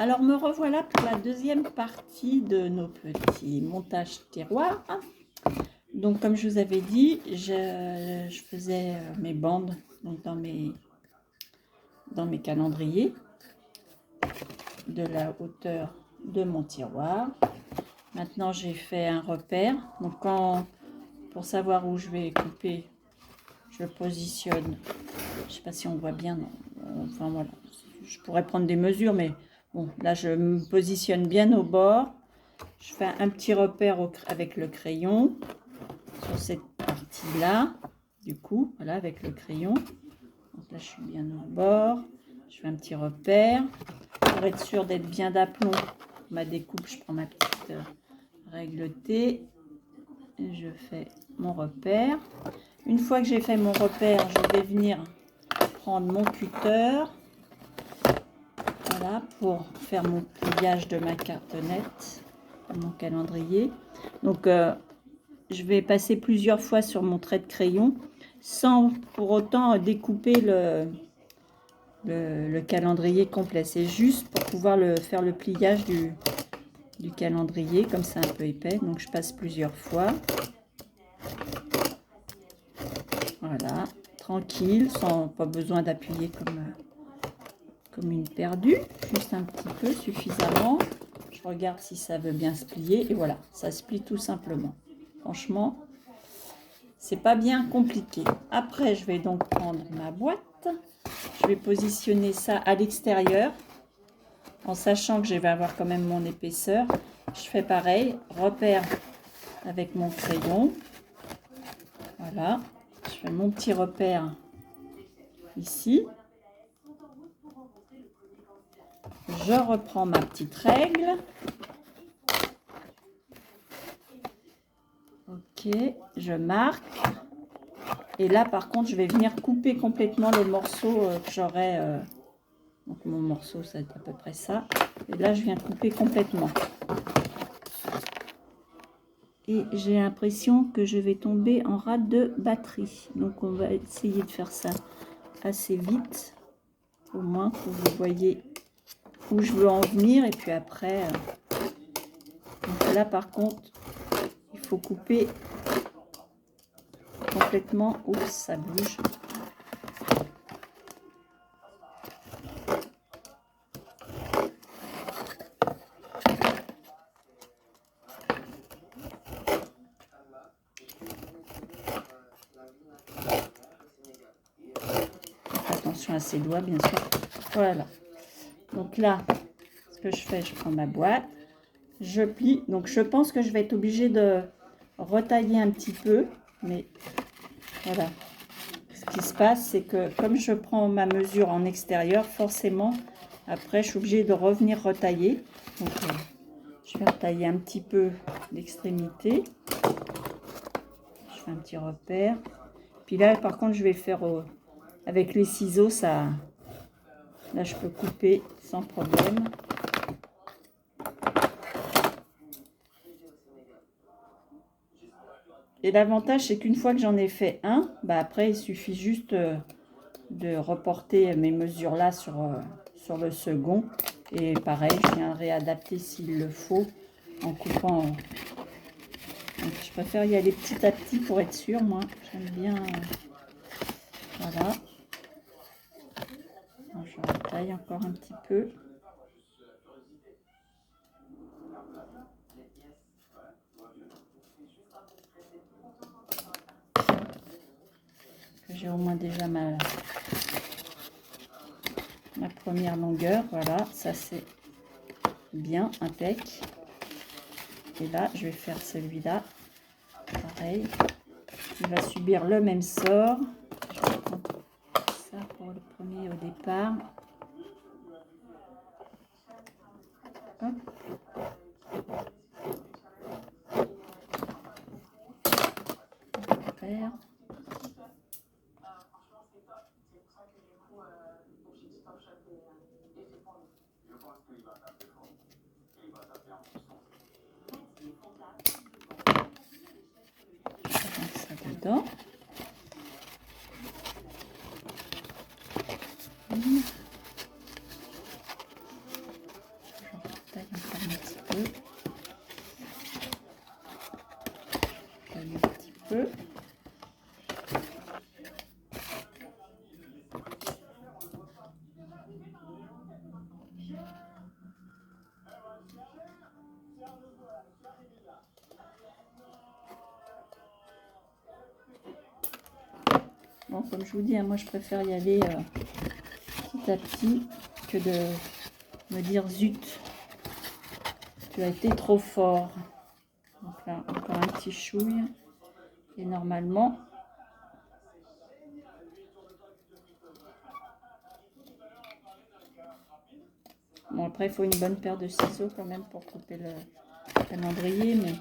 Alors me revoilà pour la deuxième partie de nos petits montages tiroirs. Donc comme je vous avais dit, je faisais mes bandes donc dans mes calendriers de la hauteur de mon tiroir. Maintenant j'ai fait un repère. Donc pour savoir où je vais couper, je positionne. Je sais pas si on voit bien. Non. Enfin voilà, je pourrais prendre des mesures, mais bon, là je me positionne bien au bord. Je fais un petit repère avec le crayon sur cette partie-là. Du coup, voilà, avec le crayon. Donc là, je suis bien au bord. Je fais un petit repère. Pour être sûr d'être bien d'aplomb, ma découpe, je prends ma petite règle T. Et je fais mon repère. Une fois que j'ai fait mon repère, je vais venir prendre mon cutter. Voilà, pour faire mon pliage de ma cartonnette, mon calendrier. Donc, je vais passer plusieurs fois sur mon trait de crayon sans pour autant découper le calendrier complet. C'est juste pour pouvoir faire le pliage du calendrier, comme c'est un peu épais. Donc, je passe plusieurs fois. Voilà, tranquille, sans pas besoin d'appuyer comme une perdue, juste un petit peu, suffisamment. Je regarde si ça veut bien se plier et voilà, ça se plie tout simplement. Franchement, c'est pas bien compliqué. Après, je vais donc prendre ma boîte. Je vais positionner ça à l'extérieur en sachant que je vais avoir quand même mon épaisseur. Je fais pareil, repère avec mon crayon. Voilà, je fais mon petit repère ici. Je reprends ma petite règle. Ok, je marque. Et là, par contre, je vais venir couper complètement le morceau que j'aurai. Donc, mon morceau, c'est à peu près ça. Et là, je viens couper complètement. Et j'ai l'impression que je vais tomber en rate de batterie. Donc, on va essayer de faire ça assez vite. Au moins, que vous voyez où je veux en venir. Et puis après, donc là, par contre, il faut couper complètement. Oups, ça bouge. Attention à ses doigts, bien sûr. Voilà. Donc là, ce que je fais, je prends ma boîte, je plie. Donc je pense que je vais être obligée de retailler un petit peu, mais voilà. Ce qui se passe, c'est que comme je prends ma mesure en extérieur, forcément, après, je suis obligée de revenir retailler. Donc, je vais retailler un petit peu l'extrémité. Je fais un petit repère. Puis là, par contre, je vais faire avec les ciseaux, ça. Là, je peux couper sans problème. Et l'avantage, c'est qu'une fois que j'en ai fait un, bah après, il suffit juste de reporter mes mesures là sur le second. Et pareil, je viendrai adapter s'il le faut en coupant. Donc, je préfère y aller petit à petit pour être sûr, moi. J'aime bien. Voilà. Alors, je retaille encore un petit peu. J'ai au moins déjà ma première longueur. Voilà, ça c'est bien, impec. Et là, je vais faire celui-là. Pareil. Il va subir le même sort. Je vais prendre ça pour le premier au départ. Hop. Faire. Ça dedans. peu. Un petit peu. Bon, comme je vous dis, hein, moi je préfère y aller petit à petit que de me dire zut, tu as été trop fort. Donc là, encore un petit chouille. Et normalement, bon après il faut une bonne paire de ciseaux quand même pour couper le calendrier, mais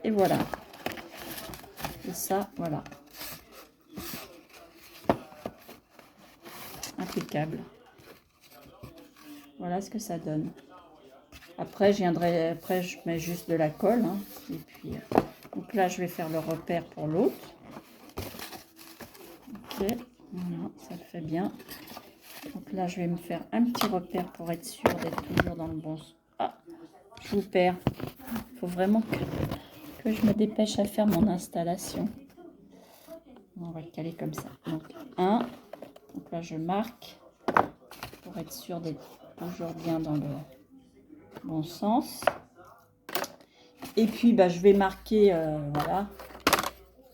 et voilà. Et ça, voilà. Impeccable. Voilà ce que ça donne. Après, je mets juste de la colle. Hein, et puis, donc là, je vais faire le repère pour l'autre. Ok, voilà, ça le fait bien. Donc là, je vais me faire un petit repère pour être sûr d'être toujours dans le bon sens. Ah, je vous perds. Il faut vraiment que je me dépêche à faire mon installation. On va le caler comme ça. Donc, 1. Donc là, je marque pour être sûr d'être toujours bien dans le bon sens. Et puis, bah, je vais marquer, voilà.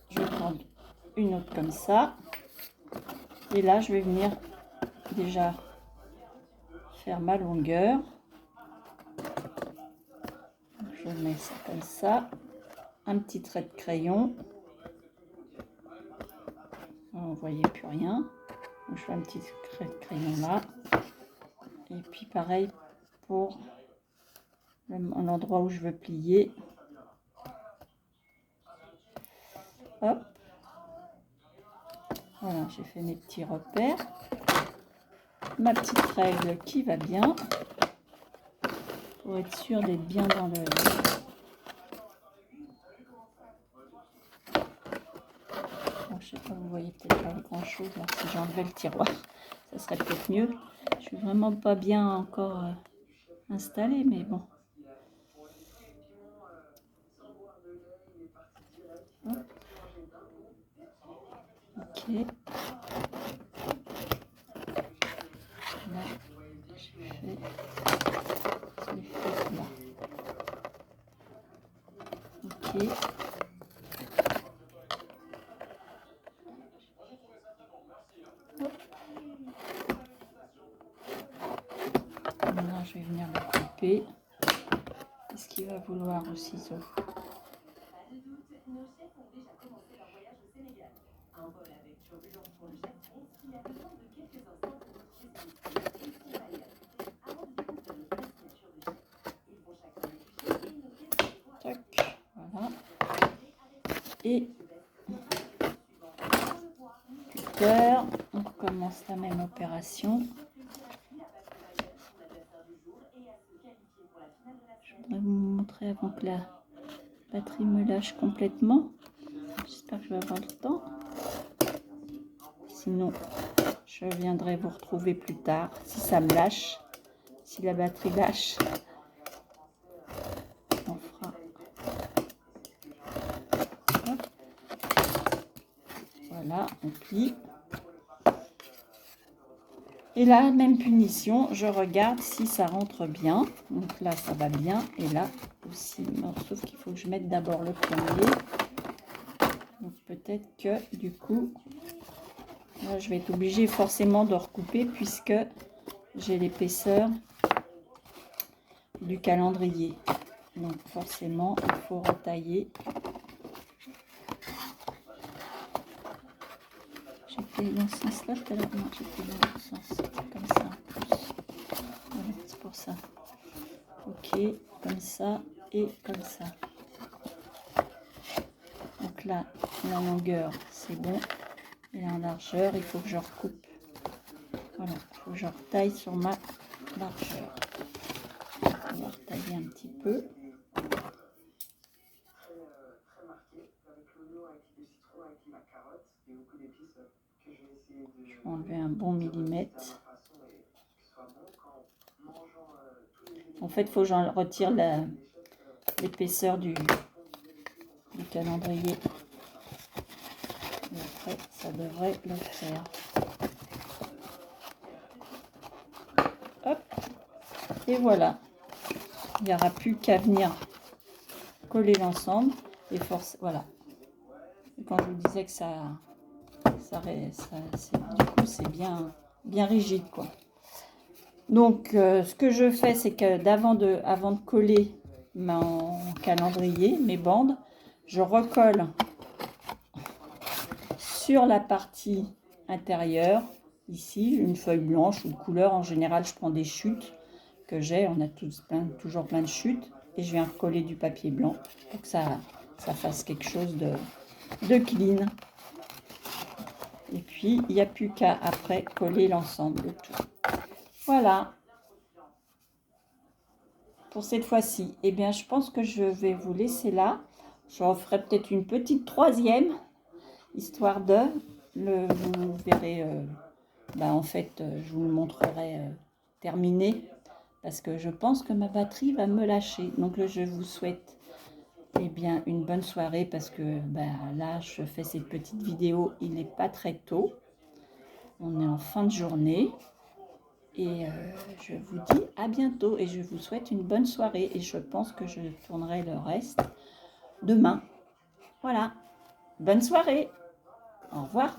Je vais prendre une autre comme ça. Et là, je vais venir déjà faire ma longueur. Je mets ça comme ça. Un petit trait de crayon. Vous ne voyez plus rien. Donc, je fais un petit trait de crayon là. Et puis pareil pour l'endroit où je veux plier. Hop. Voilà, j'ai fait mes petits repères. Ma petite règle qui va bien. Pour être sûr d'être bien dans le... Bon, je sais pas, vous voyez peut-être pas grand chose. Alors, si j'enlevais le tiroir, ça serait peut-être mieux. Je suis vraiment pas bien encore installée, mais bon. Hop. Ok. Là, je fais là. Ok. Maintenant, je vais venir le couper. Est-ce qu'il va vouloir au ciseau? Tac, voilà. Et cutter, on recommence la même opération. Je voudrais vous montrer avant que la batterie me lâche complètement. J'espère que je vais avoir le temps. Sinon, je viendrai vous retrouver plus tard si ça me lâche. Si la batterie lâche, on fera. Hop. Voilà, on plie. Et là, même punition, je regarde si ça rentre bien. Donc là, ça va bien. Et là aussi. Non, sauf qu'il faut que je mette d'abord le premier. Donc peut-être que du coup, là, je vais être obligée forcément de recouper puisque j'ai l'épaisseur du calendrier. Donc forcément, il faut retailler. J'étais dans ce sens-là tout à l'heure. Non, j'étais dans l'autre sens. Comme ça en plus. Voilà, c'est pour ça. Ok, comme ça et comme ça. Donc là, la longueur, c'est bon. Et en largeur, il faut que je recoupe. Voilà, il faut que je retaille sur ma largeur. On va retailler un petit peu. Je vais enlever un bon millimètre. En fait, il faut que j'en retire l'épaisseur du calendrier. Et après, ça devrait le faire. Hop. Et voilà. Il n'y aura plus qu'à venir coller l'ensemble. Et force, voilà. Et quand je vous disais que du coup, c'est bien rigide, quoi. Donc, ce que je fais, c'est que avant de coller mon calendrier, mes bandes, je recolle sur la partie intérieure, ici, une feuille blanche ou de couleur. En général, je prends des chutes que j'ai. On a toujours plein de chutes. Et je viens recoller du papier blanc pour que ça fasse quelque chose de clean. Et puis, il n'y a plus qu'à après coller l'ensemble de tout. Voilà. Pour cette fois-ci, eh bien, je pense que je vais vous laisser là. J'en ferai peut-être une petite troisième, histoire vous verrez, en fait, je vous le montrerai terminé, parce que je pense que ma batterie va me lâcher. Donc, je vous souhaite eh bien, une bonne soirée, parce que là, je fais cette petite vidéo, il n'est pas très tôt. On est en fin de journée. Et je vous dis à bientôt et je vous souhaite une bonne soirée. Et je pense que je tournerai le reste demain. Voilà. Bonne soirée. Au revoir.